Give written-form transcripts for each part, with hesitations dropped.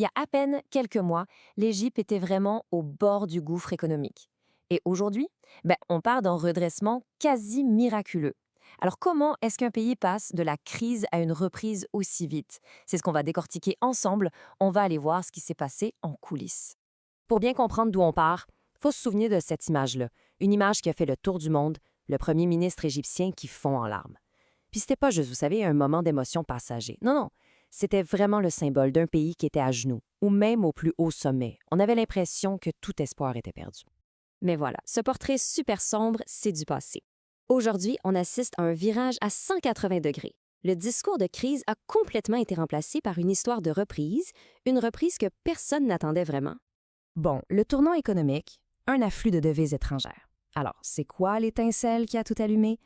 Il y a à peine quelques mois, l'Égypte était vraiment au bord du gouffre économique. Et aujourd'hui, on part d'un redressement quasi miraculeux. Alors comment est-ce qu'un pays passe de la crise à une reprise aussi vite? C'est ce qu'on va décortiquer ensemble. On va aller voir ce qui s'est passé en coulisses. Pour bien comprendre d'où on part, faut se souvenir de cette image-là. Une image qui a fait le tour du monde, le premier ministre égyptien qui fond en larmes. Puis c'était pas juste, vous savez, un moment d'émotion passager. Non, non. C'était vraiment le symbole d'un pays qui était à genoux, ou même au plus haut sommet. On avait l'impression que tout espoir était perdu. Mais voilà, ce portrait super sombre, c'est du passé. Aujourd'hui, on assiste à un virage à 180 degrés. Le discours de crise a complètement été remplacé par une histoire de reprise, une reprise que personne n'attendait vraiment. Bon, le tournant économique, un afflux de devises étrangères. Alors, c'est quoi l'étincelle qui a tout allumé?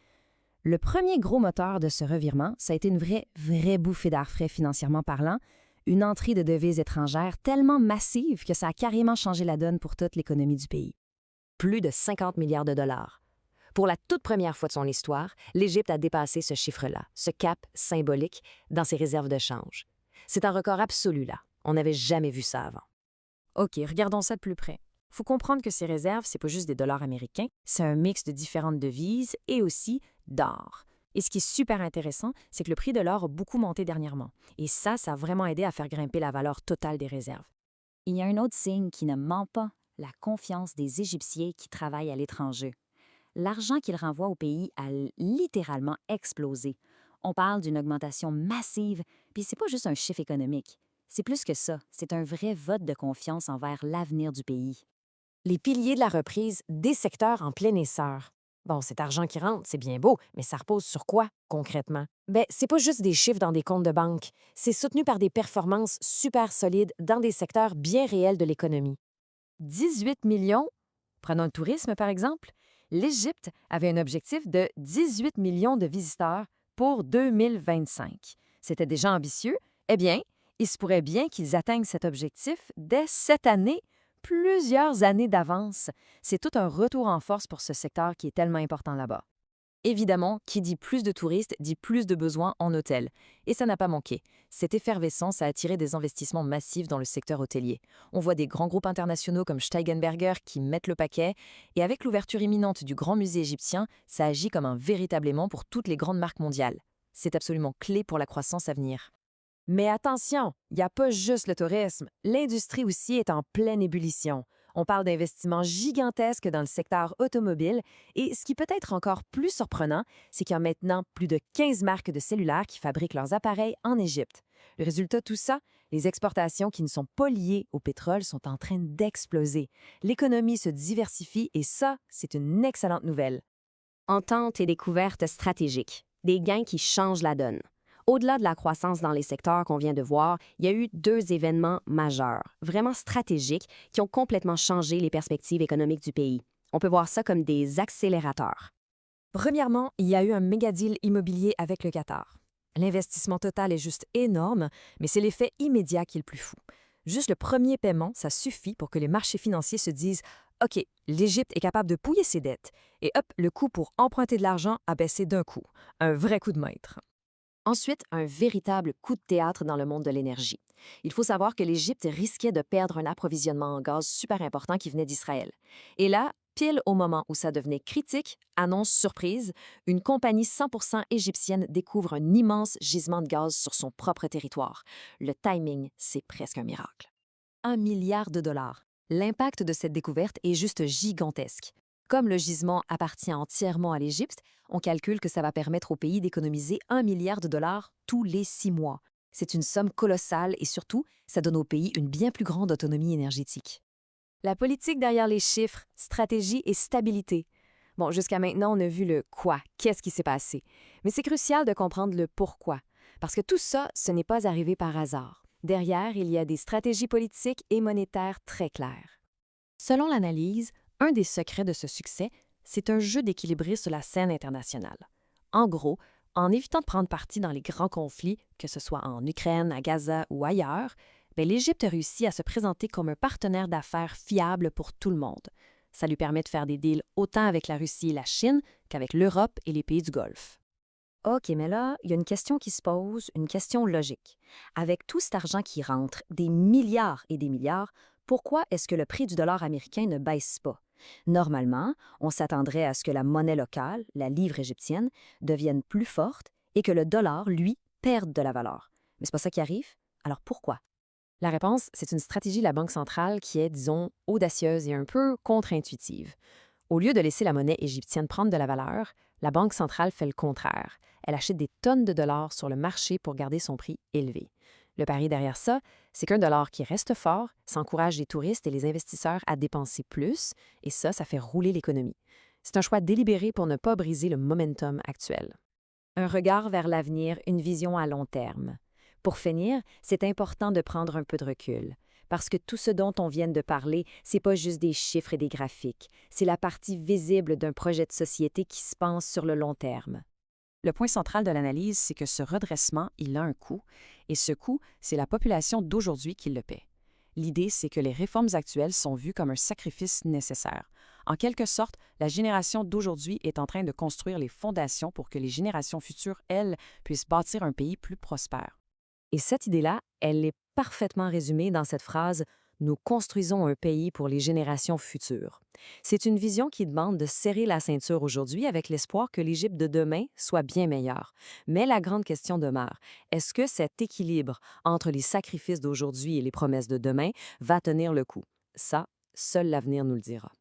Le premier gros moteur de ce revirement, ça a été une vraie bouffée d'air frais financièrement parlant, une entrée de devises étrangères tellement massive que ça a carrément changé la donne pour toute l'économie du pays. Plus de 50 milliards de dollars. Pour la toute première fois de son histoire, l'Égypte a dépassé ce chiffre-là, ce cap symbolique, dans ses réserves de change. C'est un record absolu, là. On n'avait jamais vu ça avant. OK, regardons ça de plus près. Faut comprendre que ces réserves, c'est pas juste des dollars américains, c'est un mix de différentes devises et aussi d'or. Et ce qui est super intéressant, c'est que le prix de l'or a beaucoup monté dernièrement. Et ça a vraiment aidé à faire grimper la valeur totale des réserves. Il y a un autre signe qui ne ment pas, la confiance des Égyptiens qui travaillent à l'étranger. L'argent qu'ils renvoient au pays a littéralement explosé. On parle d'une augmentation massive, puis c'est pas juste un chiffre économique. C'est plus que ça, c'est un vrai vote de confiance envers l'avenir du pays. Les piliers de la reprise, des secteurs en plein essor. Bon, cet argent qui rentre, c'est bien beau, mais ça repose sur quoi, concrètement? C'est pas juste des chiffres dans des comptes de banque. C'est soutenu par des performances super solides dans des secteurs bien réels de l'économie. 18 millions? Prenons le tourisme, par exemple. L'Égypte avait un objectif de 18 millions de visiteurs pour 2025. C'était déjà ambitieux. Eh bien, il se pourrait bien qu'ils atteignent cet objectif dès cette année, plusieurs années d'avance. C'est tout un retour en force pour ce secteur qui est tellement important là-bas. Évidemment, qui dit plus de touristes dit plus de besoins en hôtels. Et ça n'a pas manqué. Cette effervescence a attiré des investissements massifs dans le secteur hôtelier. On voit des grands groupes internationaux comme Steigenberger qui mettent le paquet. Et avec l'ouverture imminente du Grand Musée égyptien, ça agit comme un véritable aimant pour toutes les grandes marques mondiales. C'est absolument clé pour la croissance à venir. Mais attention, il n'y a pas juste le tourisme. L'industrie aussi est en pleine ébullition. On parle d'investissements gigantesques dans le secteur automobile et ce qui peut être encore plus surprenant, c'est qu'il y a maintenant plus de 15 marques de cellulaires qui fabriquent leurs appareils en Égypte. Le résultat de tout ça, les exportations qui ne sont pas liées au pétrole sont en train d'exploser. L'économie se diversifie et ça, c'est une excellente nouvelle. Entente et découverte stratégiques, des gains qui changent la donne. Au-delà de la croissance dans les secteurs qu'on vient de voir, il y a eu deux événements majeurs, vraiment stratégiques, qui ont complètement changé les perspectives économiques du pays. On peut voir ça comme des accélérateurs. Premièrement, il y a eu un méga deal immobilier avec le Qatar. L'investissement total est juste énorme, mais c'est l'effet immédiat qui est le plus fou. Juste le premier paiement, ça suffit pour que les marchés financiers se disent OK, l'Égypte est capable de pouiller ses dettes. Et hop, le coût pour emprunter de l'argent a baissé d'un coup. Un vrai coup de maître. Ensuite, un véritable coup de théâtre dans le monde de l'énergie. Il faut savoir que l'Égypte risquait de perdre un approvisionnement en gaz super important qui venait d'Israël. Et là, pile au moment où ça devenait critique, annonce surprise, une compagnie 100% égyptienne découvre un immense gisement de gaz sur son propre territoire. Le timing, c'est presque un miracle. 1 milliard de dollars. L'impact de cette découverte est juste gigantesque. Comme le gisement appartient entièrement à l'Égypte, on calcule que ça va permettre au pays d'économiser 1 milliard de dollars tous les 6 mois. C'est une somme colossale et surtout, ça donne au pays une bien plus grande autonomie énergétique. La politique derrière les chiffres, stratégie et stabilité. Bon, jusqu'à maintenant, on a vu le quoi, qu'est-ce qui s'est passé. Mais c'est crucial de comprendre le pourquoi. Parce que tout ça, ce n'est pas arrivé par hasard. Derrière, il y a des stratégies politiques et monétaires très claires. Selon l'analyse, un des secrets de ce succès, c'est un jeu d'équilibriste sur la scène internationale. En gros, en évitant de prendre parti dans les grands conflits, que ce soit en Ukraine, à Gaza ou ailleurs, l'Égypte réussit à se présenter comme un partenaire d'affaires fiable pour tout le monde. Ça lui permet de faire des deals autant avec la Russie et la Chine qu'avec l'Europe et les pays du Golfe. OK, mais là, il y a une question qui se pose, une question logique. Avec tout cet argent qui rentre, des milliards et des milliards, pourquoi est-ce que le prix du dollar américain ne baisse pas? Normalement, on s'attendrait à ce que la monnaie locale, la livre égyptienne, devienne plus forte et que le dollar, lui, perde de la valeur. Mais c'est pas ça qui arrive? Alors pourquoi? La réponse, c'est une stratégie de la Banque centrale qui est, disons, audacieuse et un peu contre-intuitive. Au lieu de laisser la monnaie égyptienne prendre de la valeur, la Banque centrale fait le contraire. Elle achète des tonnes de dollars sur le marché pour garder son prix élevé. Le pari derrière ça, c'est qu'un dollar qui reste fort, ça encourage les touristes et les investisseurs à dépenser plus, et ça fait rouler l'économie. C'est un choix délibéré pour ne pas briser le momentum actuel. Un regard vers l'avenir, une vision à long terme. Pour finir, c'est important de prendre un peu de recul. Parce que tout ce dont on vient de parler, c'est pas juste des chiffres et des graphiques. C'est la partie visible d'un projet de société qui se pense sur le long terme. Le point central de l'analyse, c'est que ce redressement, il a un coût, et ce coût, c'est la population d'aujourd'hui qui le paie. L'idée, c'est que les réformes actuelles sont vues comme un sacrifice nécessaire. En quelque sorte, la génération d'aujourd'hui est en train de construire les fondations pour que les générations futures, elles, puissent bâtir un pays plus prospère. Et cette idée-là, elle est parfaitement résumée dans cette phrase Nous construisons un pays pour les générations futures. C'est une vision qui demande de serrer la ceinture aujourd'hui avec l'espoir que l'Égypte de demain soit bien meilleure. Mais la grande question demeure, est-ce que cet équilibre entre les sacrifices d'aujourd'hui et les promesses de demain va tenir le coup? Ça, seul l'avenir nous le dira.